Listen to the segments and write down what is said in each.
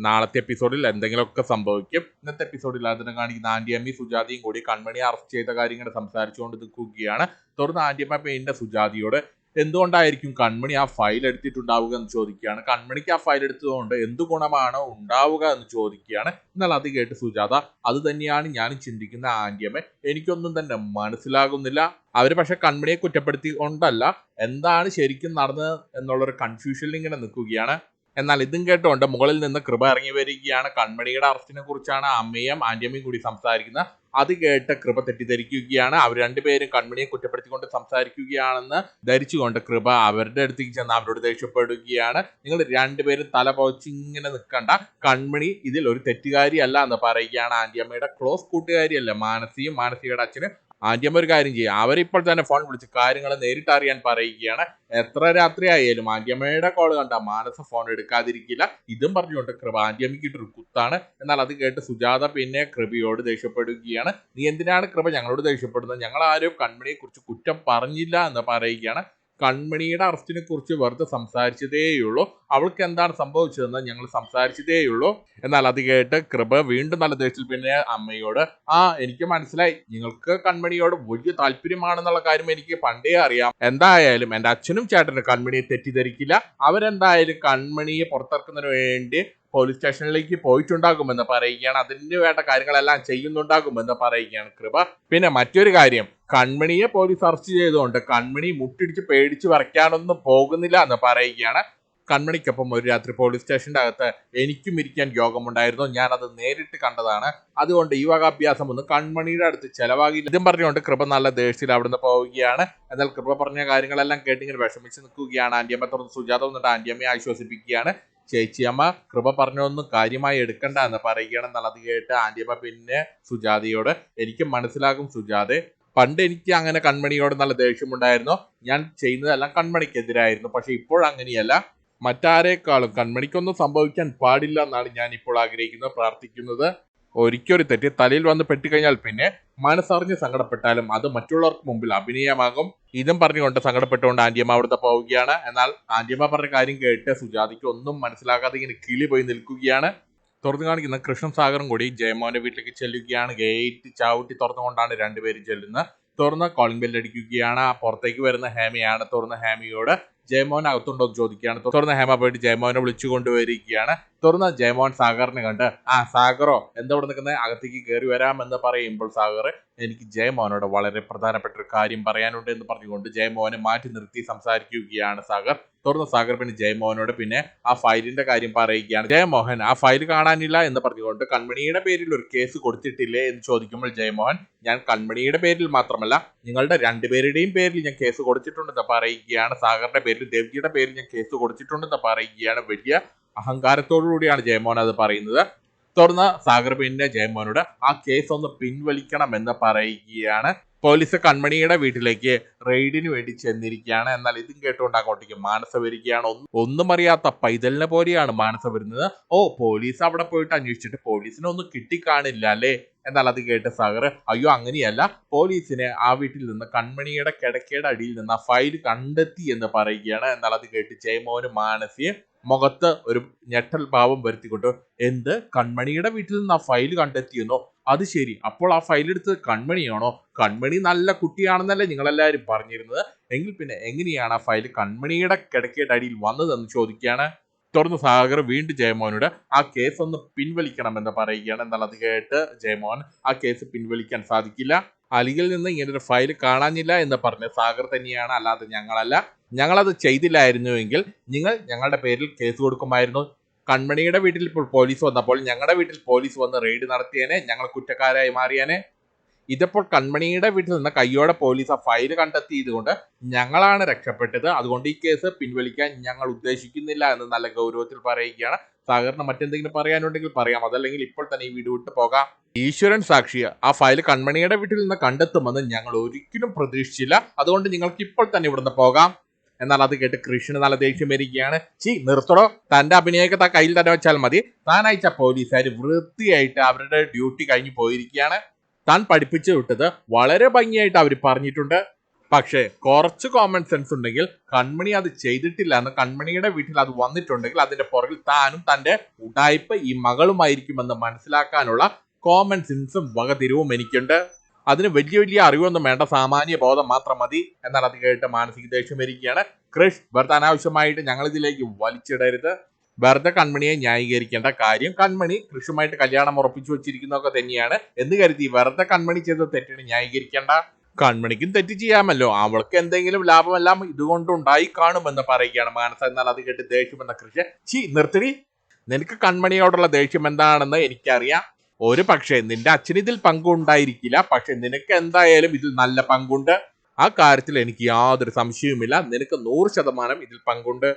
നാളത്തെ എപ്പിസോഡിൽ എന്തെങ്കിലുമൊക്കെ സംഭവിക്കും. ഇന്നത്തെ എപ്പിസോഡിൽ അതിനെ കാണിക്കുന്ന ആന്റിയമ്മയും സുജാതയും കൂടി കൺമണിയെ അറസ്റ്റ് ചെയ്ത കാര്യങ്ങൾ സംസാരിച്ചുകൊണ്ട് നിൽക്കുകയാണ്. തുടർന്ന് ആന്റിയമ്മ പിന്നെ സുജാതയോട് എന്തുകൊണ്ടായിരിക്കും കൺമണി ആ ഫയൽ എടുത്തിട്ടുണ്ടാവുക എന്ന് ചോദിക്കുകയാണ്. കൺമണിക്ക് ആ ഫയൽ എടുത്തതുകൊണ്ട് എന്ത് ഗുണമാണ് ഉണ്ടാവുക എന്ന് ചോദിക്കുകയാണ്. എന്നാൽ അത് കേട്ട് സുജാത അത് തന്നെയാണ് ഞാനും ചിന്തിക്കുന്ന ആന്റിയമ്മ, എനിക്കൊന്നും തന്നെ മനസ്സിലാകുന്നില്ല. അവര് പക്ഷെ കൺമണിയെ കുറ്റപ്പെടുത്തിക്കൊണ്ടല്ല, എന്താണ് ശരിക്കും നടന്നത് എന്നുള്ളൊരു കൺഫ്യൂഷനിൽ ഇങ്ങനെ നിൽക്കുകയാണ്. എന്നാൽ ഇതും കേട്ടുകൊണ്ട് മുകളിൽ നിന്ന് കൃപ ഇറങ്ങി വരികയാണ്. കൺമണിയുടെ അറസ്റ്റിനെ കുറിച്ചാണ് അമ്മയും ആന്റിയമ്മയും കൂടി സംസാരിക്കുന്നത്. അത് കേട്ട് കൃപ തെറ്റിദ്ധരിക്കുകയാണ്. അവർ രണ്ടുപേരും കൺമണിയെ കുറ്റപ്പെടുത്തിക്കൊണ്ട് സംസാരിക്കുകയാണെന്ന് ധരിച്ചുകൊണ്ട് കൃപ അവരുടെ അടുത്തേക്ക് ചെന്ന് അവരോട് ദേഷ്യപ്പെടുകയാണ്. നിങ്ങൾ രണ്ടുപേരും തല പൊച്ചിങ്ങനെ നിൽക്കണ്ട, കൺമണി ഇതിൽ ഒരു തെറ്റുകാരിയല്ല എന്ന് പറയുകയാണ്. ആന്റിയമ്മയുടെ ക്ലോസ് കൂട്ടുകാരിയല്ല മാനസിയും മാനസികയുടെ അച്ഛനും. ആന്റിയമ്മ ഒരു കാര്യം ചെയ്യും, അവരിപ്പോൾ തന്നെ ഫോൺ വിളിച്ച് കാര്യങ്ങൾ നേരിട്ട് അറിയാൻ പറയുകയാണ്. എത്ര രാത്രിയായാലും ആന്റിയമ്മയുടെ കോൾ കണ്ട മാനസ ഫോൺ എടുക്കാതിരിക്കില്ല. ഇതും പറഞ്ഞുകൊണ്ട് കൃപ ആന്റിയമ്മയ്ക്ക് ഇട്ടൊരു കുത്താണ്. എന്നാൽ അത് കേട്ട് സുജാത പിന്നെ കൃപയോട് ദേഷ്യപ്പെടുകയാണ്. നീ എന്തിനാണ് കൃപ ഞങ്ങളോട് ദേഷ്യപ്പെടുന്നത്? ഞങ്ങൾ ആരും കൺമണിയെ കുറിച്ച് കുറ്റം പറഞ്ഞില്ല എന്ന് പറയുകയാണ്. കൺമണിയുടെ അറസ്റ്റിനെ കുറിച്ച് വെറുതെ സംസാരിച്ചതേയുള്ളൂ, അവൾക്ക് എന്താണ് സംഭവിച്ചതെന്ന് ഞങ്ങൾ സംസാരിച്ചതേയുള്ളൂ. എന്നാൽ അത് കേട്ട് കൃപ വീണ്ടും നല്ല ദേഷ്യത്തിൽ പിന്നെ അമ്മയോട് എനിക്ക് മനസ്സിലായി, നിങ്ങൾക്ക് കൺമണിയോട് വലിയ താല്പര്യമാണെന്നുള്ള കാര്യം എനിക്ക് പണ്ടേ അറിയാം. എന്തായാലും എൻ്റെ അച്ഛനും ചേട്ടനും കൺമണിയെ തെറ്റിദ്ധരിക്കില്ല. അവരെന്തായാലും കൺമണിയെ പുറത്തിറക്കുന്നതിന് വേണ്ടി പോലീസ് സ്റ്റേഷനിലേക്ക് പോയിട്ടുണ്ടാകുമെന്ന് പറയുകയാണ്. അതിന് വേണ്ട കാര്യങ്ങളെല്ലാം ചെയ്യുന്നുണ്ടാകുമെന്ന് പറയുകയാണ് കൃപ. പിന്നെ മറ്റൊരു കാര്യം, കൺമണിയെ പോലീസ് അറസ്റ്റ് ചെയ്തുകൊണ്ട് കൺമണി മുട്ടിടിച്ച് പേടിച്ച് വരയ്ക്കാനൊന്നും പോകുന്നില്ല എന്ന് പറയുകയാണ്. കൺമണിക്കൊപ്പം ഒരു രാത്രി പോലീസ് സ്റ്റേഷന്റെ അകത്ത് എനിക്കും ഇരിക്കാൻ യോഗമുണ്ടായിരുന്നു, ഞാൻ അത് നേരിട്ട് കണ്ടതാണ്. അതുകൊണ്ട് ഈ വക അഭ്യാസം ഒന്ന് കൺമണിയുടെ അടുത്ത് ചെലവാകില്ല. ഇതും പറഞ്ഞുകൊണ്ട് കൃപ നല്ല ദേഷ്യത്തിൽ അവിടുന്ന് പോവുകയാണ്. എന്നാൽ കൃപ പറഞ്ഞ കാര്യങ്ങളെല്ലാം കേട്ടിങ്ങനെ വിഷമിച്ച് നിൽക്കുകയാണ്. ആന്റിയമ്മ തുറന്ന് സുജാത വന്നിട്ട് ആന്റിയമ്മയെ ആശ്വസിപ്പിക്കുകയാണ്. ചേച്ചിയമ്മ കൃപ പറഞ്ഞൊന്നും കാര്യമായി എടുക്കണ്ട എന്ന് പറയുകയാണ്. എന്നാൽ അത് കേട്ട് ആന്റിയമ്മ പിന്നെ സുജാതയോട് എനിക്ക് മനസ്സിലാകും സുജാതെ, പണ്ട് എനിക്ക് അങ്ങനെ കൺമണിയോട് നല്ല ദേഷ്യമുണ്ടായിരുന്നു, ഞാൻ ചെയ്യുന്നതെല്ലാം കൺമണിക്കെതിരായിരുന്നു. പക്ഷെ ഇപ്പോൾ അങ്ങനെയല്ല, മറ്റാരേക്കാളും കൺമണിക്കൊന്നും സംഭവിക്കാൻ പാടില്ല എന്നാണ് ഞാൻ ഇപ്പോൾ ആഗ്രഹിക്കുന്നത്, പ്രാർത്ഥിക്കുന്നത്. ഒരിക്കലൊരു തെറ്റ് തലയിൽ വന്ന് പെട്ടുകഴിഞ്ഞാൽ പിന്നെ മനസ്സറിഞ്ഞ് സങ്കടപ്പെട്ടാലും അത് മറ്റുള്ളവർക്ക് മുമ്പിൽ അഭിനയമാകും. ഇതും പറഞ്ഞുകൊണ്ട് സങ്കടപ്പെട്ടുകൊണ്ട് ആന്റിയമ്മ അവിടുത്തെ പോവുകയാണ്. എന്നാൽ ആന്റിയമ്മ പറഞ്ഞ കാര്യം കേട്ട് സുജാതയ്ക്ക് ഒന്നും മനസ്സിലാക്കാതെ ഇങ്ങനെ കിളി പോയി നിൽക്കുകയാണ്. തുറന്നു കാണിക്കുന്ന കൃഷ്ണൻ സാഗറും കൂടി ജയമോന്റെ വീട്ടിലേക്ക് ചെല്ലുകയാണ്. ഗേറ്റ് ചവിട്ടി തുറന്നുകൊണ്ടാണ് രണ്ടുപേരും ചെല്ലുന്നത്. തുറന്ന് കോളിംഗ് ബെല്ല് അടിക്കുകയാണ്. പുറത്തേക്ക് വരുന്ന ഹേമയാണ്. തുറന്ന ഹേമയോട് ജയമോൻ അകത്തുണ്ടോ എന്ന് ചോദിക്കുകയാണ്. തുറന്ന ഹേമ പോയിട്ട് ജയമോനെ വിളിച്ചു കൊണ്ടുവരികയാണ്. തുറന്ന ജയമോൻ സാഗറിനെ കണ്ട് സാഗറോ എന്താ ഇവിടെ നിൽക്കുന്നത്, അകത്തേക്ക് കയറി വരാമെന്ന് പറയുമ്പോൾ സാഗർ എനിക്ക് ജയമോനോട് വളരെ പ്രധാനപ്പെട്ട ഒരു കാര്യം പറയാനുണ്ട് എന്ന് പറഞ്ഞുകൊണ്ട് ജയമോനെ മാറ്റി നിർത്തി സംസാരിക്കുകയാണ് സാഗർ. തുറന്ന സാഗർ പിന്നെ ജയമോഹനോട് പിന്നെ ആ ഫയലിന്റെ കാര്യം പറയുകയാണ്. ജയമോഹൻ ആ ഫയൽ കാണാനില്ല എന്ന് പറഞ്ഞുകൊണ്ട് കൺമണിയുടെ പേരിൽ ഒരു കേസ് കൊടുത്തിട്ടില്ലേ എന്ന് ചോദിക്കുമ്പോൾ ജയമോഹൻ ഞാൻ കൺമണിയുടെ പേരിൽ മാത്രമല്ല നിങ്ങളുടെ രണ്ടുപേരുടെയും പേരിൽ ഞാൻ കേസ് കൊടുത്തിട്ടുണ്ടെന്ന് പറയുകയാണ്. സാഗറിന്റെ പേരിൽ ദേവ്ജിയുടെ പേരിൽ ഞാൻ കേസ് കൊടുത്തിട്ടുണ്ടെന്ന് പറയുകയാണ്. വലിയ അഹങ്കാരത്തോടുകൂടിയാണ് ജയമോഹൻ അത് പറയുന്നത്. തുറന്ന സാഗർ പിന്നെ ജയമോഹനോട് ആ കേസ് ഒന്ന് പിൻവലിക്കണം എന്ന് പറയുകയാണ്. പോലീസ് കൺമണിയുടെ വീട്ടിലേക്ക് റെയ്ഡിന് വേണ്ടി ചെന്നിരിക്കുകയാണ്. എന്നാൽ ഇതും കേട്ടുകൊണ്ട് അങ്ങോട്ടേക്ക് മാനസ വരികയാണ്. ഒന്നും അറിയാത്ത പൈതലിനെ പോലെയാണ് മാനസ വരുന്നത്. പോലീസ് അവിടെ പോയിട്ട് അന്വേഷിച്ചിട്ട് പോലീസിനെ ഒന്നും കിട്ടിക്കാണില്ല അല്ലേ? എന്നാൽ അത് കേട്ട് സാഗർ അയ്യോ അങ്ങനെയല്ല, പോലീസിനെ ആ വീട്ടിൽ നിന്ന് കൺമണിയുടെ കിടക്കയുടെ അടിയിൽ നിന്ന് ആ ഫയൽ കണ്ടെത്തി എന്ന് പറയുകയാണ്. എന്നാൽ അത് കേട്ട് ജയമോഹനും മാനസിയും മുഖത്ത് ഒരു ഞെട്ടൽ ഭാവം വരുത്തിക്കൊണ്ട് എന്ത് കൺമണിയുടെ വീട്ടിൽ നിന്ന് ആ ഫയൽ കണ്ടെത്തിയെന്നോ, അത് ശരി, അപ്പോൾ ആ ഫയൽ എടുത്തത് കൺമണിയാണോ? കൺമണി നല്ല കുട്ടിയാണെന്നല്ലേ നിങ്ങളെല്ലാവരും പറഞ്ഞിരുന്നത്, എങ്കിൽ പിന്നെ എങ്ങനെയാണ് ആ ഫയൽ കൺമണിയുടെ കിടക്കയുടെ അടിയിൽ വന്നതെന്ന് ചോദിക്കുകയാണ്. തുടർന്ന് സാഗർ വീണ്ടും ജയമോഹനോട് ആ കേസ് ഒന്ന് പിൻവലിക്കണമെന്ന് പറയുകയാണ്. എന്നാൽ അത് കേട്ട് ജയമോഹൻ ആ കേസ് പിൻവലിക്കാൻ സാധിക്കില്ല, അലിയിൽ നിന്ന് ഇങ്ങനൊരു ഫയൽ കാണാനില്ല എന്ന് പറഞ്ഞ് സാഗർ തന്നെയാണ്, അല്ലാതെ ഞങ്ങളല്ല. ഞങ്ങളത് ചെയ്തില്ലായിരുന്നുവെങ്കിൽ നിങ്ങൾ ഞങ്ങളുടെ പേരിൽ കേസ് കൊടുക്കുമായിരുന്നു. കൺമണിയുടെ വീട്ടിൽ ഇപ്പോൾ പോലീസ് വന്നപ്പോൾ ഞങ്ങളുടെ വീട്ടിൽ പോലീസ് വന്ന് റെയ്ഡ് നടത്തിയേനെ, ഞങ്ങൾ കുറ്റക്കാരായി മാറിയേനെ. ഇതിപ്പോൾ കൺമണിയുടെ വീട്ടിൽ നിന്ന് കയ്യോടെ പോലീസ് ആ ഫയൽ കണ്ടെത്തിയതുകൊണ്ട് ഞങ്ങളാണ് രക്ഷപ്പെട്ടത്, അതുകൊണ്ട് ഈ കേസ് പിൻവലിക്കാൻ ഞങ്ങൾ ഉദ്ദേശിക്കുന്നില്ല എന്ന് നല്ല ഗൗരവത്തിൽ പറയുകയാണ്. സാഗറിന് മറ്റെന്തെങ്കിലും പറയാനുണ്ടെങ്കിൽ പറയാം, അതല്ലെങ്കിൽ ഇപ്പോൾ തന്നെ ഈ വീട് വിട്ട് പോകാം. ഈശ്വരൻ സാക്ഷിയ, ആ ഫയൽ കൺമണിയുടെ വീട്ടിൽ നിന്ന് കണ്ടെത്തുമെന്ന് ഞങ്ങൾ ഒരിക്കലും പ്രതീക്ഷിച്ചില്ല, അതുകൊണ്ട് നിങ്ങൾക്ക് ഇപ്പോൾ തന്നെ ഇവിടുന്ന് പോകാം. എന്നാൽ അത് കേട്ട് കൃഷ്ണന് നല്ല ദേഷ്യം വരികയാണ്. നിർത്തടോ, തന്റെ അഭിനയൊക്കെ കയ്യിൽ തന്നെ വെച്ചാൽ മതി. താൻ അയച്ച പോലീസുകാർ വൃത്തിയായിട്ട് അവരുടെ ഡ്യൂട്ടി കഴിഞ്ഞ് പോയിരിക്കുകയാണ്. താൻ പഠിപ്പിച്ചു വിട്ടത് വളരെ ഭംഗിയായിട്ട് അവർ പറഞ്ഞിട്ടുണ്ട്. പക്ഷേ കുറച്ച് കോമൺ സെൻസ് ഉണ്ടെങ്കിൽ കൺമണി അത് ചെയ്തിട്ടില്ല എന്ന് കൺമണിയുടെ വീട്ടിൽ അത് വന്നിട്ടുണ്ടെങ്കിൽ അതിന്റെ പുറകിൽ താനും തന്റെ ഉടായ്പ ഈ മകളുമായിരിക്കുമെന്ന് മനസ്സിലാക്കാനുള്ള കോമൺ സെൻസും വകതിരിവും എനിക്കുണ്ട്. അതിന് വലിയ വലിയ അറിവൊന്നും വേണ്ട, സാമാന്യ ബോധം മാത്രം മതി. എന്നാൽ അത് കേട്ട് മാനസിക ദേഷ്യം ഇരിക്കുകയാണ്. ക്രിഷ്, വെറുതെ അനാവശ്യമായിട്ട് ഞങ്ങൾ ഇതിലേക്ക് വലിച്ചിടരുത്. വെറുതെ കൺമണിയെ ന്യായീകരിക്കേണ്ട കാര്യം കൺമണി കൃഷുമായിട്ട് കല്യാണം ഉറപ്പിച്ചു വെച്ചിരിക്കുന്നതൊക്കെ തന്നെയാണ് എന്ന് കരുതി വെറുതെ കൺമണി ചെയ്ത തെറ്റിന് ന്യായീകരിക്കേണ്ട. കൺമണിക്കും തെറ്റ് ചെയ്യാമല്ലോ, അവൾക്ക് എന്തെങ്കിലും ലാഭമെല്ലാം ഇതുകൊണ്ടുണ്ടായി കാണുമെന്ന് പറയുകയാണ് മാനസ. എന്നാൽ അത് കേട്ട് ദേഷ്യം എന്ന കൃഷി നിർത്തി. നിനക്ക് കൺമണിയോടുള്ള ദേഷ്യം എന്താണെന്ന് എനിക്കറിയാം. ഒരു പക്ഷേ നിന്റെ അച്ഛന് ഇതിൽ പങ്കുണ്ടായിരിക്കില്ല, പക്ഷെ നിനക്ക് എന്തായാലും ഇതിൽ നല്ല പങ്കുണ്ട്. ആ കാര്യത്തിൽ എനിക്ക് യാതൊരു സംശയവുമില്ല. നിനക്ക് 100% ഇതിൽ പങ്കുണ്ട്.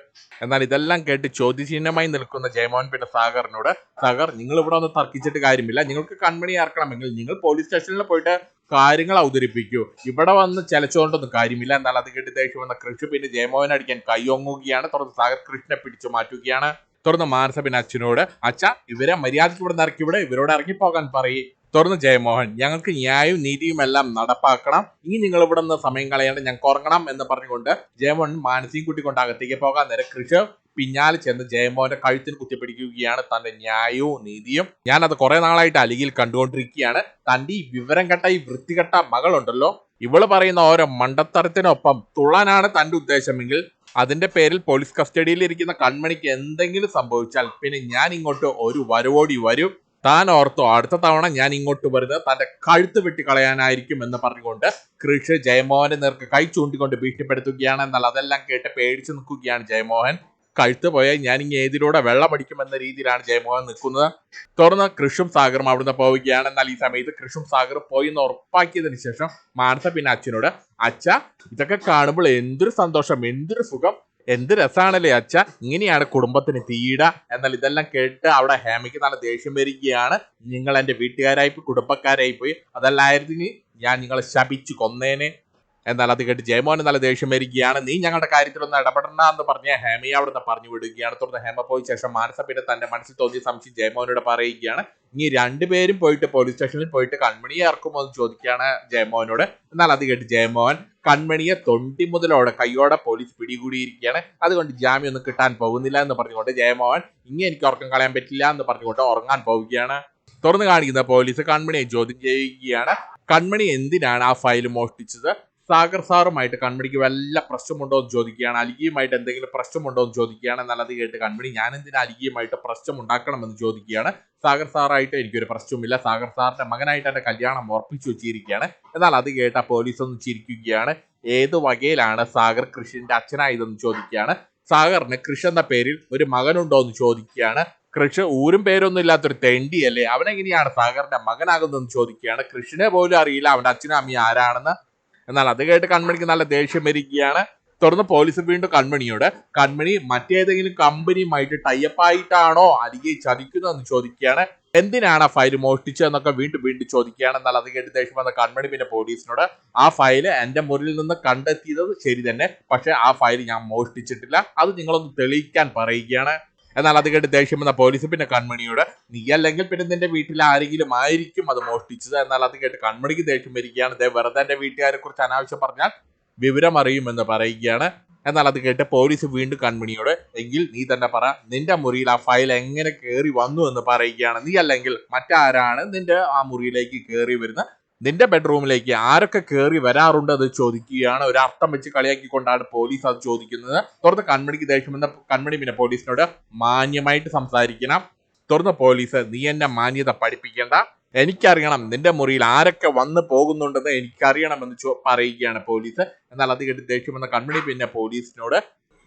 എന്നാൽ ഇതെല്ലാം കേട്ട് ചോദ്യചിഹ്നമായി നിൽക്കുന്ന ജയമോഹൻ പിന്നെ സാഗറിനോട്, സാഗർ, നിങ്ങൾ ഇവിടെ ഒന്ന് തർക്കിച്ചിട്ട് കാര്യമില്ല. നിങ്ങൾക്ക് കൺമണി ഇറക്കണമെങ്കിൽ നിങ്ങൾ പോലീസ് സ്റ്റേഷനിൽ പോയിട്ട് കാര്യങ്ങൾ അവതരിപ്പിക്കൂ. ഇവിടെ വന്ന് ചലച്ചുകൊണ്ടൊന്നും കാര്യമില്ല. എന്നാൽ അത് കേട്ട് ദേഷ്യം വന്ന കൃഷി പിന്നെ ജയമോഹൻ അടിക്കാൻ കൈയൊങ്ങുകയാണ്. തുടർന്ന് സാഗർ കൃഷ്ണനെ പിടിച്ചു മാറ്റുകയാണ്. തുടർന്ന് മാനസ പിന്നെ അച്ഛനോട്, അച്ഛ, ഇവരെ മര്യാദയ്ക്ക് ഇവിടെ ഇറക്കിവിടെ, ഇവരോട് ഇറങ്ങിപ്പോകാൻ പറയും. തുടർന്ന് ജയമോഹൻ, ഞങ്ങൾക്ക് ന്യായവും നീതിയും എല്ലാം നടപ്പാക്കണം, ഇനി നിങ്ങൾ ഇവിടെ നിന്ന് സമയം കളയാണ്ട് ഞങ്ങൾക്ക് ഉറങ്ങണം എന്ന് പറഞ്ഞുകൊണ്ട് ജയമോഹൻ മാനസികം കൂട്ടിക്കൊണ്ട് അകത്തേക്ക് പോകാൻ നേരം കൃഷി പിന്നാലെ ചെന്ന് ജയമോഹന്റെ കഴുത്തിന് കുത്തിപ്പിടിക്കുകയാണ്. തന്റെ ന്യായവും നീതിയും ഞാനത് കുറെ നാളായിട്ട് അലിയിൽ കണ്ടുകൊണ്ടിരിക്കുകയാണ്. തന്റെ ഈ വിവരം കെട്ട ഈ വൃത്തികെട്ട മകളുണ്ടല്ലോ, ഇവള് പറയുന്ന ഓരോ മണ്ടത്തരത്തിനൊപ്പം തുള്ളാനാണ് തന്റെ ഉദ്ദേശമെങ്കിൽ അതിന്റെ പേരിൽ പോലീസ് കസ്റ്റഡിയിൽ ഇരിക്കുന്ന കൺമണിക്ക് എന്തെങ്കിലും സംഭവിച്ചാൽ പിന്നെ ഞാൻ ഇങ്ങോട്ട് ഒരു വരവോടി വരും. താൻ ഓർത്തോ, അടുത്ത തവണ ഞാൻ ഇങ്ങോട്ട് വരുന്നത് തന്റെ കഴുത്ത് വെട്ടിക്കളയാനായിരിക്കും എന്ന് പറഞ്ഞുകൊണ്ട് കൃഷി ജയമോഹന്റെ നേർക്ക് കൈ ചൂണ്ടിക്കൊണ്ട് ഭീഷണിപ്പെടുത്തുകയാണ്. എന്നാൽ അതെല്ലാം കേട്ട് പേടിച്ചു നിൽക്കുകയാണ് ജയമോഹൻ. കഴുത്ത് പോയാൽ ഞാൻ ഇനി ഏതിലൂടെ വെള്ളമടിക്കുമെന്ന രീതിയിലാണ് ജയമോഹൻ നിൽക്കുന്നത്. തുടർന്ന് കൃഷും സാഗറും അവിടുന്ന് പോവുകയാണ്. എന്നാൽ ഈ സമയത്ത് കൃഷും സാഗറും പോയി എന്ന് ഉറപ്പാക്കിയതിനു ശേഷം മാനസ പിന്നെ അച്ഛനോട്, അച്ഛ, ഇതൊക്കെ കാണുമ്പോൾ എന്തൊരു സന്തോഷം, എന്തൊരു സുഖം, എന്ത് രസാണല്ലേ അച്ഛ, ഇങ്ങനെയാണ് കുടുംബത്തിന് തീയിട. എന്നാൽ ഇതെല്ലാം കേട്ട് അവിടെ ഹേമയ്ക്ക് നല്ല ദേഷ്യം വരികയാണ്. നിങ്ങൾ എന്റെ വീട്ടുകാരായിപ്പോയി, കുടുംബക്കാരായി പോയി, അതല്ലായിരുന്നു ഞാൻ നിങ്ങളെ ശപിച്ചു കൊന്നേനെ. എന്നാൽ അത് കേട്ട് ജയമോഹന് നല്ല ദേഷ്യം വരികയാണ്. നീ ഞങ്ങളുടെ കാര്യത്തിലൊന്നും ഇടപെടണ്ട എന്ന് പറഞ്ഞ ഹേമയെ അവിടുന്ന് പറഞ്ഞു വിടുകയാണ്. തുടർന്ന് ഹേമ പോയ ശേഷം മാനസ പിന്നെ തന്റെ മനസ്സിൽ തോന്നിയ സംശയം ജയമോഹനോട് പറയുകയാണ്. ഇനി രണ്ടുപേരും പോയിട്ട് പോലീസ് സ്റ്റേഷനിൽ പോയിട്ട് കൺമണിയെ ഇറക്കുമോ എന്ന് ചോദിക്കുകയാണ് ജയമോഹനോട്. എന്നാൽ അത് കേട്ട് ജയമോഹൻ കൺമണിയെ തൊണ്ടി മുതലോടെ കൈയോടെ പോലീസ് പിടികൂടിയിരിക്കുകയാണ്. അതുകൊണ്ട് ജാമ്യം ഒന്നും കിട്ടാൻ പോകുന്നില്ല എന്ന് പറഞ്ഞുകൊണ്ട് ജയമോഹൻ ഇനി എനിക്ക് ഉറക്കം കളയാൻ പറ്റില്ല എന്ന് പറഞ്ഞുകൊണ്ട് ഉറങ്ങാൻ പോവുകയാണ്. തുറന്നു കാണിക്കുന്ന പോലീസ് കൺമണിയെ ചോദ്യം ചെയ്യുകയാണ്. കൺമണി എന്തിനാണ് ആ ഫയൽ മോഷ്ടിച്ചത്? സാഗർ സാറുമായിട്ട് കൺമണിക്ക് വല്ല പ്രശ്നമുണ്ടോ എന്ന് ചോദിക്കുകയാണ്. അലിഗിയുമായിട്ട് എന്തെങ്കിലും പ്രശ്നമുണ്ടോ എന്ന് ചോദിക്കുകയാണ്. എന്നാൽ അത് കേട്ട് കൺമണി, ഞാൻ എന്തിനാ അലിഗിയുമായിട്ട് പ്രശ്നം ഉണ്ടാക്കണമെന്ന് ചോദിക്കുകയാണ്. സാഗർ സാറായിട്ട് എനിക്കൊരു പ്രശ്നവുമില്ല, സാഗർ സാറിന്റെ മകനായിട്ട് എന്റെ കല്യാണം ഉറപ്പിച്ചു വെച്ചിരിക്കുകയാണ്. എന്നാൽ അത് കേട്ട പോലീസ് ഒന്ന് ചിരിക്കുകയാണ്. ഏത് വകയിലാണ് സാഗർ കൃഷിന്റെ അച്ഛനായതെന്ന് ചോദിക്കുകയാണ്. സാഗറിന് കൃഷി എന്ന പേരിൽ ഒരു മകനുണ്ടോ എന്ന് ചോദിക്കുകയാണ്. കൃഷി ഊരും പേരൊന്നും ഇല്ലാത്തൊരു തെണ്ടിയല്ലേ, അവനെങ്ങനെയാണ് സാഗറിന്റെ മകനാകുന്നതെന്ന് ചോദിക്കുകയാണ്. കൃഷിനെ പോലും അറിയില്ല അവന്റെ അച്ഛനും അമ്മയും ആരാണെന്ന്. എന്നാൽ അത് കേട്ട് കൺമണിക്ക് നല്ല ദേഷ്യം വരികയാണ്. തുടർന്ന് പോലീസ് വീണ്ടും കൺമണിയോട്, കൺമണി മറ്റേതെങ്കിലും കമ്പനിയുമായിട്ട് ടൈപ്പായിട്ടാണോ അലിഗെ ചതിക്കുന്നതെന്ന് ചോദിക്കുകയാണ്. എന്തിനാണ് ആ ഫയൽ മോഷ്ടിച്ചതെന്നൊക്കെ വീണ്ടും വീണ്ടും ചോദിക്കുകയാണ്. എന്നാൽ അത് കേട്ട് ദേഷ്യം വന്ന കൺമണി പിന്നെ പോലീസിനോട്, ആ ഫയൽ എന്റെ മുറിയിൽ നിന്ന് കണ്ടെത്തിയത് ശരി തന്നെ, പക്ഷെ ആ ഫയൽ ഞാൻ മോഷ്ടിച്ചിട്ടില്ല, അത് നിങ്ങളൊന്ന് തെളിയിക്കാൻ പറയുകയാണ്. എന്നാൽ അത് കേട്ട് ദേഷ്യം വന്ന പോലീസ് പിന്നെ കൺമണിയോട്, നീ അല്ലെങ്കിൽ പിന്നെ നിന്റെ വീട്ടിൽ ആരെങ്കിലും ആയിരിക്കും അത് മോഷ്ടിച്ചത്. എന്നാൽ അത് കേട്ട് കൺമണിക്ക് ദേഷ്യം വരികയാണ്. വെറുതെ എന്റെ വീട്ടുകാരെ കുറിച്ച് അനാവശ്യം പറഞ്ഞാൽ വിവരം അറിയുമെന്ന് പറയുകയാണ്. എന്നാൽ അത് കേട്ട് പോലീസ് വീണ്ടും കൺമണിയോട്, എങ്കിൽ നീ തന്നെ പറ, നിന്റെ മുറിയിൽ ആ ഫയൽ എങ്ങനെ കയറി വന്നു എന്ന് പറയുകയാണ്. നീ അല്ലെങ്കിൽ മറ്റാരാണ് നിന്റെ ആ മുറിയിലേക്ക് കയറി വരുന്ന, നിന്റെ ബെഡ്റൂമിലേക്ക് ആരൊക്കെ കയറി വരാറുണ്ട് അത് ചോദിക്കുകയാണ്. ഒരു അർത്ഥം വെച്ച് കളിയാക്കിക്കൊണ്ടാണ് പോലീസ് അത് ചോദിക്കുന്നത്. തുടർന്ന് കൺമണിക്ക് ദേഷ്യം വന്ന കൺമണി പിന്നെ പോലീസിനോട്, മാന്യമായിട്ട് സംസാരിക്കണം. തുടർന്ന് പോലീസ്, നീ എന്നെ മാന്യത പഠിപ്പിക്കേണ്ട, എനിക്കറിയണം നിന്റെ മുറിയിൽ ആരൊക്കെ വന്ന് പോകുന്നുണ്ടെന്ന് എനിക്കറിയണമെന്ന് പറയുകയാണ് പോലീസ്. എന്നാൽ അത് കേട്ട് ദേഷ്യം വന്ന കൺമണി പിന്നെ പോലീസിനോട്,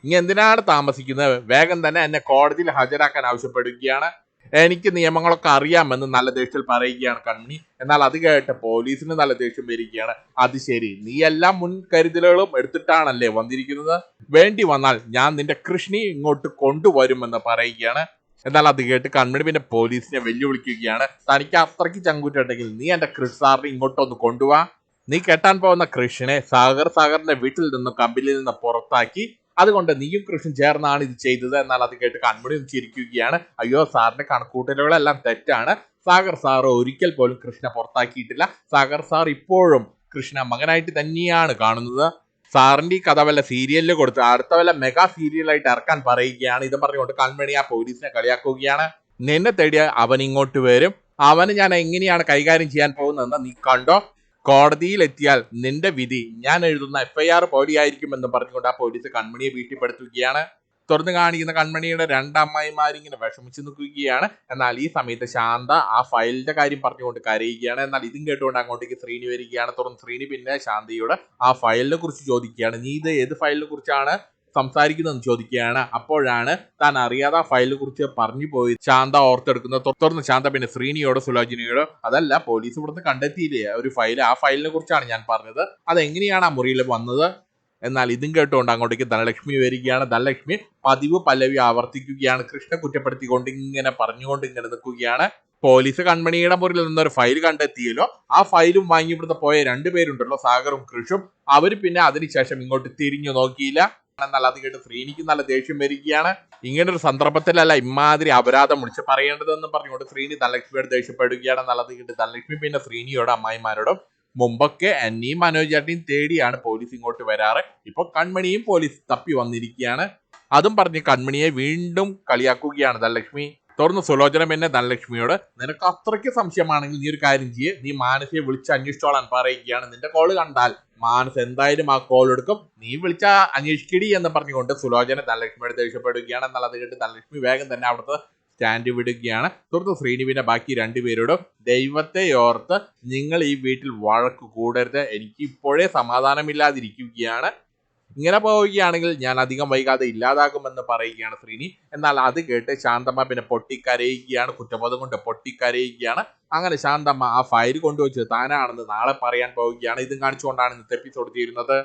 നീ എന്തിനാണ് താമസിക്കുന്നത്, വേഗം തന്നെ എന്നെ കോടതിയിൽ ഹാജരാക്കാൻ ആവശ്യപ്പെടുകയാണ്, എനിക്ക് നിയമങ്ങളൊക്കെ അറിയാമെന്ന് നല്ല ദേഷ്യത്തിൽ പറയുകയാണ് കൺമണി. എന്നാൽ അത് കേട്ട് പോലീസിന് നല്ല ദേഷ്യം വരികയാണ്. അത് ശരി, നീ എല്ലാ മുൻകരുതലുകളും എടുത്തിട്ടാണല്ലേ വന്നിരിക്കുന്നത്, വേണ്ടി വന്നാൽ ഞാൻ നിന്റെ കൃഷ്ണി ഇങ്ങോട്ട് കൊണ്ടുവരുമെന്ന് പറയുകയാണ്. എന്നാൽ അത് കേട്ട് കൺമണി പിന്നെ പോലീസിനെ വെല്ലുവിളിക്കുകയാണ്. തനിക്ക് അത്രയ്ക്ക് ചങ്കൂറ്റുണ്ടെങ്കിൽ നീ എന്റെ കൃഷ് സാറിനെ ഇങ്ങോട്ടൊന്ന് കൊണ്ടുപോവാ, നീ കെട്ടാൻ പോകുന്ന കൃഷിനെ സാഗറിന്റെ വീട്ടിൽ നിന്ന് കമ്പനിയിൽ നിന്ന് പുറത്താക്കി, അതുകൊണ്ട് നീയും കൃഷ്ണൻ ചേർന്നാണ് ഇത് ചെയ്തത്. എന്നാൽ അത് കേട്ട് കൺമണി ചിരിക്കുകയാണ്. അയ്യോ, സാറിന്റെ കണക്കൂട്ടലുകളെല്ലാം തെറ്റാണ്, സാഗർ സാർ ഒരിക്കൽ പോലും കൃഷ്ണനെ പുറത്താക്കിയിട്ടില്ല, സാഗർ സാർ ഇപ്പോഴും കൃഷ്ണ മകനായിട്ട് തന്നെയാണ് കാണുന്നത്. സാറിന്റെ ഈ കഥ വല്ല സീരിയലിൽ കൊടുത്ത് അടുത്ത വല്ല മെഗാ സീരിയലായിട്ട് ഇറക്കാൻ പറയുകയാണ്. ഇത് പറഞ്ഞുകൊണ്ട് കൺമണി ആ പോലീസിനെ കളിയാക്കുകയാണ്. നിന്നെ തേടിയ അവൻ ഇങ്ങോട്ട് വരും, അവന് ഞാൻ എങ്ങനെയാണ് കൈകാര്യം ചെയ്യാൻ പോകുന്നതെന്ന് നീ കണ്ടോ, കോടതിയിൽ എത്തിയാൽ നിന്റെ വിധി ഞാൻ എഴുതുന്ന FIR പോലെയായിരിക്കുമെന്ന് പറഞ്ഞുകൊണ്ട് ആ പോലീസ് കൺമണിയെ ഭീഷണിപ്പെടുത്തുകയാണ്. തുറന്നു കാണിക്കുന്ന കൺമണിയുടെ രണ്ടമ്മായിമാരിങ്ങനെ വിഷമിച്ച് നിൽക്കുകയാണ്. എന്നാൽ ഈ സമയത്ത് ശാന്ത ആ ഫയലിന്റെ കാര്യം പറഞ്ഞുകൊണ്ട് കരയുകയാണ്. എന്നാൽ ഇതും കേട്ടുകൊണ്ട് അങ്ങോട്ടേക്ക് ശ്രീനി വരികയാണ്. തുറന്ന് ശ്രീനി പിന്നെ ശാന്തയോട് ആ ഫയലിനെ കുറിച്ച് ചോദിക്കുകയാണ്. നീ ഇത് ഏത് ഫയലിനെ കുറിച്ചാണ് സംസാരിക്കുന്നതെന്ന് ചോദിക്കുകയാണ്. അപ്പോഴാണ് താൻ അറിയാതെ ആ ഫയലിനെ കുറിച്ച് പറഞ്ഞു പോയി ശാന്ത ഓർത്തെടുക്കുന്നത്. തുറന്ന് ശാന്ത പിന്നെ ശ്രീനിയോട് സുലോചനയോട് അതല്ല, പോലീസ് ഇവിടുന്ന് കണ്ടെത്തിയില്ലേ ഒരു ഫയൽ, ആ ഫയലിനെ കുറിച്ചാണ് ഞാൻ പറഞ്ഞത്, അതെങ്ങനെയാണ് ആ മുറിയിൽ വന്നത്. എന്നാൽ ഇതും കേട്ടുകൊണ്ട് അങ്ങോട്ടേക്ക് ധനലക്ഷ്മി വരികയാണ്. ധനലക്ഷ്മി പതിവ് പല്ലവി ആവർത്തിക്കുകയാണ്. കൃഷ്ണ കുറ്റപ്പെടുത്തിക്കൊണ്ട് ഇങ്ങനെ പറഞ്ഞുകൊണ്ട് ഇങ്ങനെ നിൽക്കുകയാണ്. പോലീസ് കൺമണിയുടെ മുറിയിൽ നിന്നൊരു ഫയൽ കണ്ടെത്തിയല്ലോ, ആ ഫയലും വാങ്ങി ഇവിടുന്ന് പോയ രണ്ടുപേരുണ്ടല്ലോ, സാഗറും കൃഷും, അവര് പിന്നെ അതിനുശേഷം ഇങ്ങോട്ട് തിരിഞ്ഞു നോക്കിയില്ല. എന്നാൽ അത് കേട്ട് ശ്രീനിക്ക് നല്ല ദേഷ്യം വരികയാണ്. ഇങ്ങനൊരു സന്ദർഭത്തിലല്ല ഇമാതിരി അപരാധം വിളിച്ച് പറയേണ്ടതെന്ന് പറഞ്ഞുകൊണ്ട് ശ്രീനി ധനലക്ഷ്മിയോട് ദേഷ്യപ്പെടുകയാണ്. നല്ലത് കേട്ട് ധനലക്ഷ്മി പിന്നെ ശ്രീനിയോടും അമ്മായിമാരോടും മുമ്പൊക്കെ എന്നെയും മനോജേട്ടനെയും തേടിയാണ് പോലീസ് ഇങ്ങോട്ട് വരാറ്, ഇപ്പൊ കൺമണിയും പോലീസ് തപ്പി വന്നിരിക്കുകയാണ്. അതും പറഞ്ഞ് കൺമണിയെ വീണ്ടും കളിയാക്കുകയാണ് ധനലക്ഷ്മി. തുറന്ന് സുലോചന പിന്നെ ധനലക്ഷ്മിയോട് നിനക്ക് അത്രയ്ക്ക് സംശയമാണെങ്കിൽ നീ ഒരു കാര്യം ചെയ്യ്, നീ മാനസയെ വിളിച്ച് അന്വേഷിച്ചോളാൻ പറയുകയാണ്. നിന്റെ കോള് കണ്ടാൽ മാനസ് എന്തായാലും ആ കോൾ എടുക്കും, നീ വിളിച്ച അന്വേഷിക്കടി എന്ന് പറഞ്ഞുകൊണ്ട് സുലോചന ധനലക്ഷ്മിയോട് ദേഷ്യപ്പെടുകയാണ്. എന്നാൽ അത് കേട്ട് ധനലക്ഷ്മി വേഗം തന്നെ അവിടുത്തെ സ്റ്റാൻഡ് വിടുകയാണ്. തുടർന്ന് ശ്രീനിവിന്റെ ബാക്കി രണ്ടുപേരോടും ദൈവത്തെ ഓർത്ത് നിങ്ങൾ ഈ വീട്ടിൽ വഴക്ക് കൂടരുത്, എനിക്ക് ഇപ്പോഴേ സമാധാനമില്ലാതിരിക്കുകയാണ്, ഇങ്ങനെ പോവുകയാണെങ്കിൽ ഞാൻ അധികം വൈകാതെ ഇല്ലാതാകുമെന്ന് പറയുകയാണ് ശ്രീനി. എന്നാൽ അത് കേട്ട് ശാന്തമ്മ പിന്നെ പൊട്ടിക്കരയുകയാണ്, കുറ്റബോധം കൊണ്ട് പൊട്ടിക്കരയുകയാണ്. അങ്ങനെ ശാന്തമ്മ ആ ഫയൽ കൊണ്ടുവച്ച് താനാണെന്ന് നാളെ പറയാൻ പോവുകയാണ്. ഇതും കാണിച്ചുകൊണ്ടാണ് ഇന്നത്തെ എപ്പിസോഡ് തീരുന്നത്.